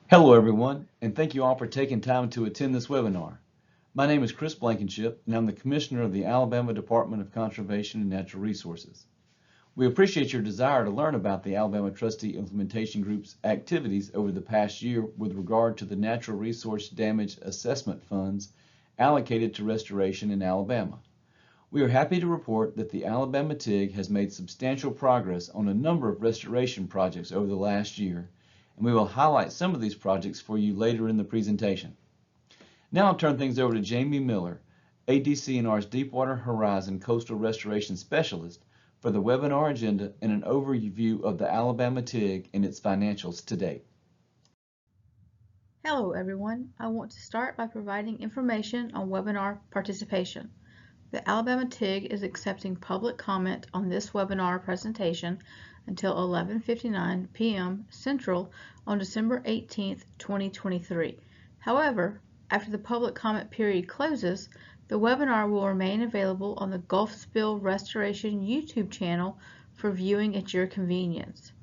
Hello everyone, and thank you all for taking time to attend this webinar. My name is Chris Blankenship, and I'm the Commissioner of the Alabama Department of Conservation and Natural Resources. We appreciate your desire to learn about the Alabama Trustee Implementation Group's activities over the past year with regard to the Natural Resource Damage Assessment Funds allocated to restoration in Alabama. We are happy to report that the Alabama TIG has made substantial progress on a number of restoration projects over the last year, and we will highlight some of these projects for you later in the presentation. Now I'll turn things over to Jamie Miller, ADC&R's Deepwater Horizon Coastal Restoration Specialist, for the webinar agenda and an overview of the Alabama TIG and its financials to date. Hello everyone. I want to start by providing information on webinar participation. The Alabama TIG is accepting public comment on this webinar presentation until 11:59 p.m. Central on December 18, 2023. However, after the public comment period closes, the webinar will remain available on the Gulf Spill Restoration YouTube channel for viewing at your convenience.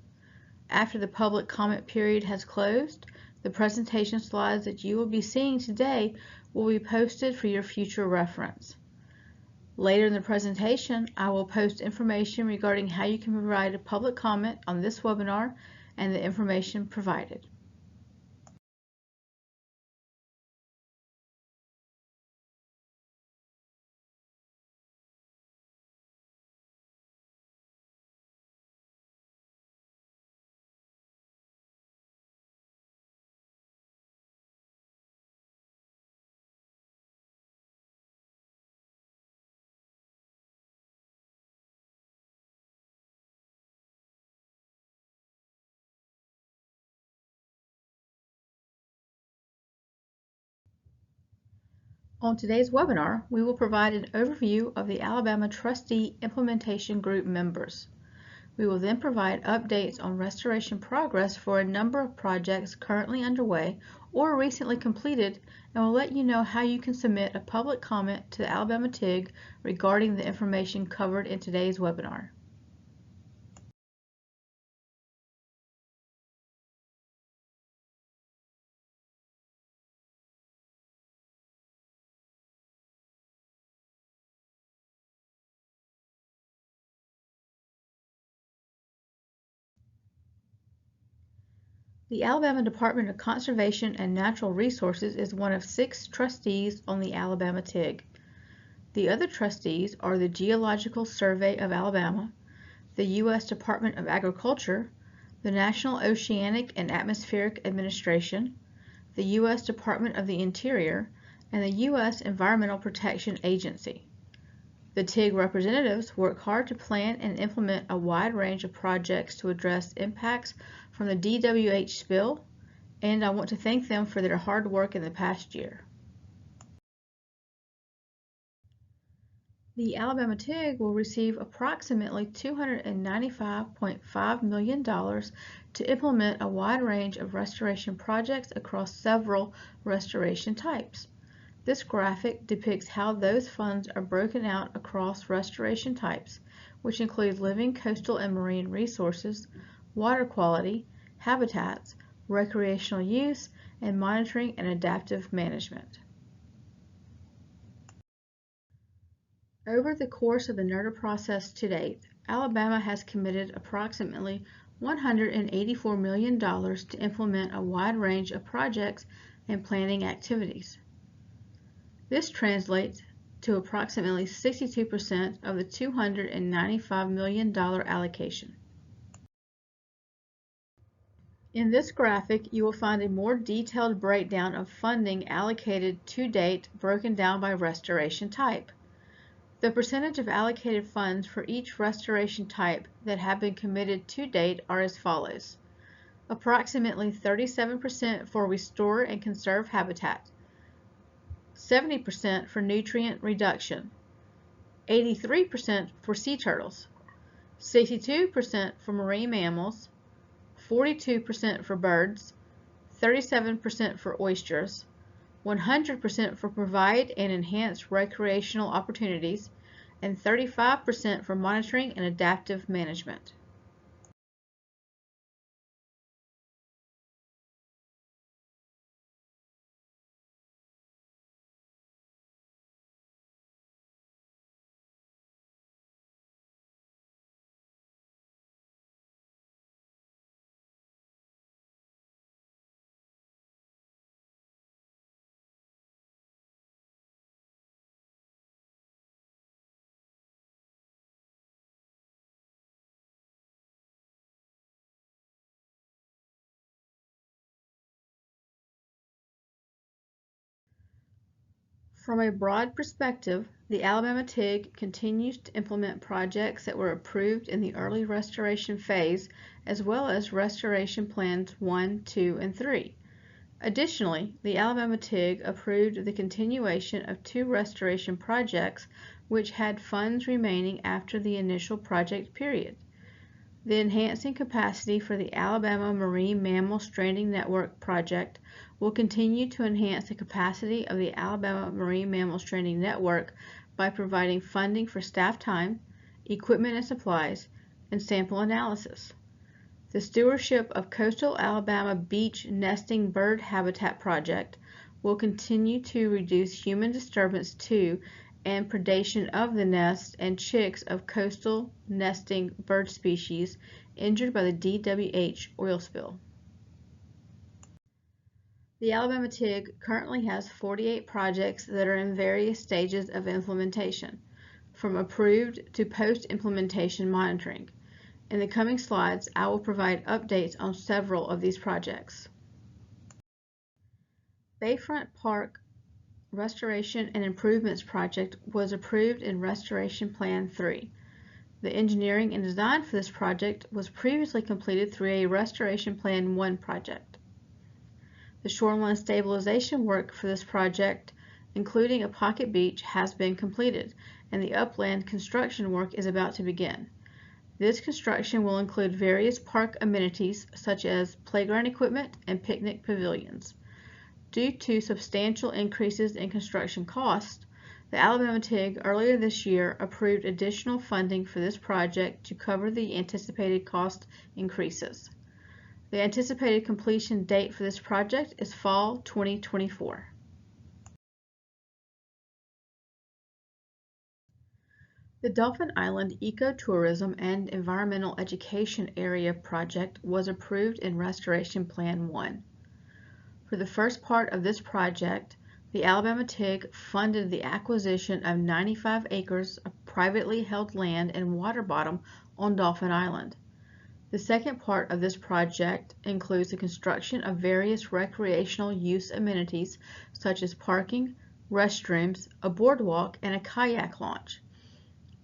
After the public comment period has closed, the presentation slides that you will be seeing today will be posted for your future reference. Later in the presentation, I will post information regarding how you can provide a public comment on this webinar and the information provided. On today's webinar, we will provide an overview of the Alabama Trustee Implementation Group members. We will then provide updates on restoration progress for a number of projects currently underway or recently completed, and will let you know how you can submit a public comment to the Alabama TIG regarding the information covered in today's webinar. The Alabama Department of Conservation and Natural Resources is one of 6 trustees on the Alabama TIG. The other trustees are the Geological Survey of Alabama, the U.S. Department of Agriculture, the National Oceanic and Atmospheric Administration, the U.S. Department of the Interior, and the U.S. Environmental Protection Agency. The TIG representatives work hard to plan and implement a wide range of projects to address impacts from the DWH spill, and I want to thank them for their hard work in the past year. The Alabama TIG will receive approximately $295.5 million to implement a wide range of restoration projects across several restoration types. This graphic depicts how those funds are broken out across restoration types, which include living coastal and marine resources, water quality, habitats, recreational use, and monitoring and adaptive management. Over the course of the NRDA process to date, Alabama has committed approximately $184 million to implement a wide range of projects and planning activities. This translates to approximately 62% of the $295 million allocation. In this graphic, you will find a more detailed breakdown of funding allocated to date broken down by restoration type. The percentage of allocated funds for each restoration type that have been committed to date are as follows. Approximately 37% for restore and conserve habitat, 70% for nutrient reduction, 83% for sea turtles, 62% for marine mammals, 42% for birds, 37% for oysters, 100% for provide and enhance recreational opportunities, and 35% for monitoring and adaptive management. From a broad perspective, the Alabama TIG continues to implement projects that were approved in the early restoration phase, as well as Restoration Plans 1, 2, and 3. Additionally, the Alabama TIG approved the continuation of 2 restoration projects which had funds remaining after the initial project period. The Enhancing Capacity for the Alabama Marine Mammal Stranding Network project will continue to enhance the capacity of the Alabama Marine Mammal Stranding Network by providing funding for staff time, equipment and supplies, and sample analysis. The Stewardship of Coastal Alabama Beach Nesting Bird Habitat project will continue to reduce human disturbance to and predation of the nests and chicks of coastal nesting bird species injured by the DWH oil spill. The Alabama TIG currently has 48 projects that are in various stages of implementation, from approved to post-implementation monitoring. In the coming slides, I will provide updates on several of these projects. Bayfront Park Restoration and Improvements project was approved in Restoration Plan 3. The engineering and design for this project was previously completed through a Restoration Plan 1 project. The shoreline stabilization work for this project, including a pocket beach, has been completed, and the upland construction work is about to begin. This construction will include various park amenities such as playground equipment and picnic pavilions. Due to substantial increases in construction costs, the Alabama TIG earlier this year approved additional funding for this project to cover the anticipated cost increases. The anticipated completion date for this project is fall 2024. The Dolphin Island Ecotourism and Environmental Education Area project was approved in Restoration Plan 1. For the first part of this project, the Alabama TIG funded the acquisition of 95 acres of privately held land and water bottom on Dolphin Island. The second part of this project includes the construction of various recreational use amenities such as parking, restrooms, a boardwalk, and a kayak launch.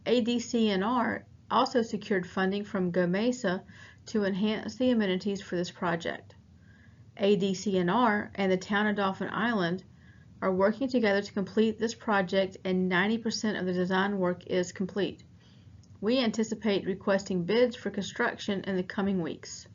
ADCNR also secured funding from GOMESA to enhance the amenities for this project. ADCNR and the town of Dolphin Island are working together to complete this project, and 90% of the design work is complete. We anticipate requesting bids for construction in the coming weeks.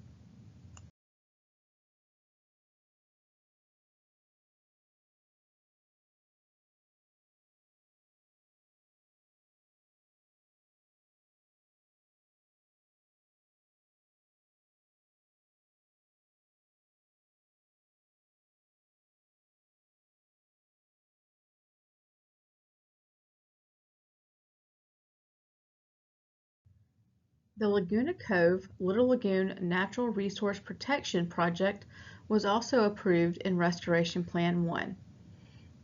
The Laguna Cove Little Lagoon Natural Resource Protection Project was also approved in Restoration Plan 1.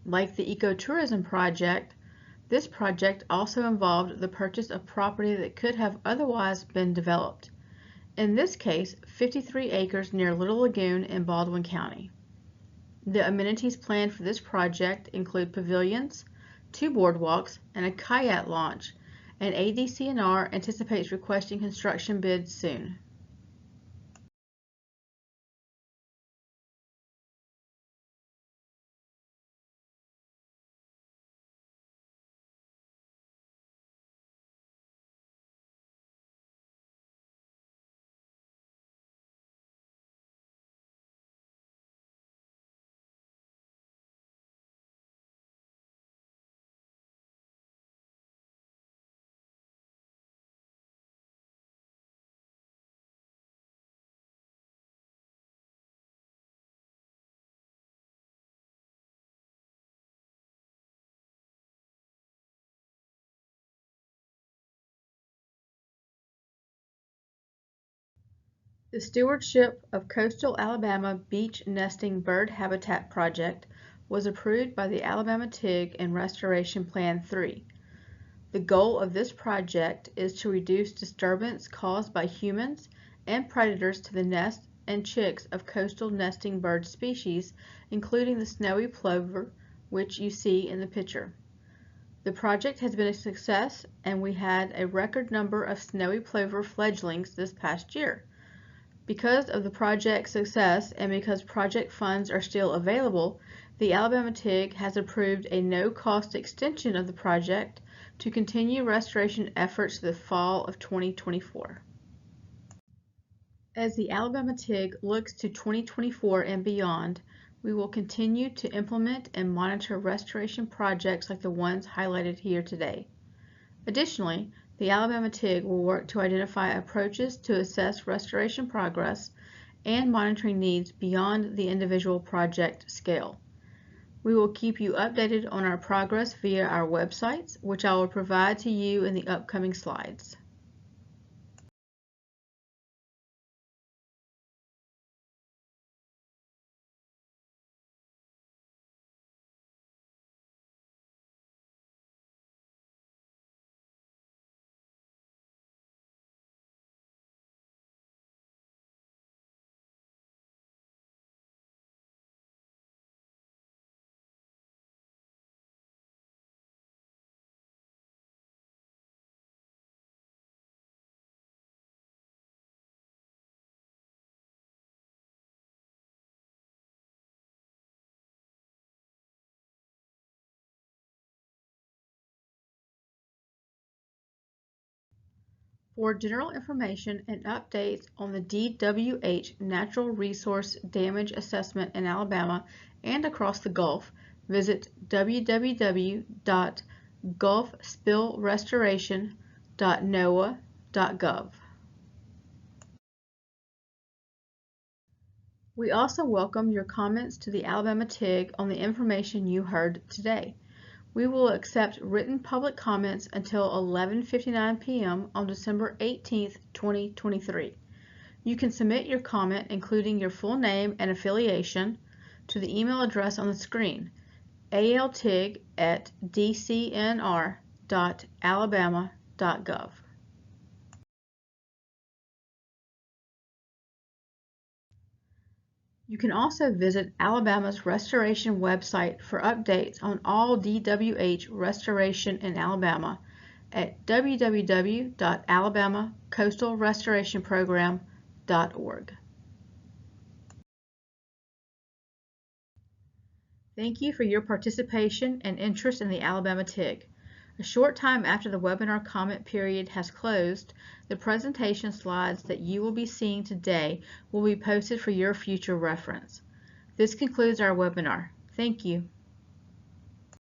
Like the Ecotourism Project, this project also involved the purchase of property that could have otherwise been developed. In this case, 53 acres near Little Lagoon in Baldwin County. The amenities planned for this project include pavilions, 2 boardwalks, and a kayak launch, and ADCNR anticipates requesting construction bids soon. The Stewardship of Coastal Alabama Beach Nesting Bird Habitat project was approved by the Alabama TIG in Restoration Plan 3. The goal of this project is to reduce disturbance caused by humans and predators to the nest and chicks of coastal nesting bird species, including the snowy plover, which you see in the picture. The project has been a success, and we had a record number of snowy plover fledglings this past year. Because of the project's success and because project funds are still available, the Alabama TIG has approved a no-cost extension of the project to continue restoration efforts to the fall of 2024. As the Alabama TIG looks to 2024 and beyond, we will continue to implement and monitor restoration projects like the ones highlighted here today. Additionally, the Alabama TIG will work to identify approaches to assess restoration progress and monitoring needs beyond the individual project scale. We will keep you updated on our progress via our websites, which I will provide to you in the upcoming slides. For general information and updates on the DWH Natural Resource Damage Assessment in Alabama and across the Gulf, visit www.gulfspillrestoration.noaa.gov. We also welcome your comments to the Alabama TIG on the information you heard today. We will accept written public comments until 11:59 p.m. on December 18, 2023. You can submit your comment, including your full name and affiliation, to the email address on the screen, altig@dcnr.alabama.gov. You can also visit Alabama's restoration website for updates on all DWH restoration in Alabama at www.alabamacoastalrestorationprogram.org. Thank you for your participation and interest in the Alabama TIG. A short time after the webinar comment period has closed, the presentation slides that you will be seeing today will be posted for your future reference. This concludes our webinar. Thank you.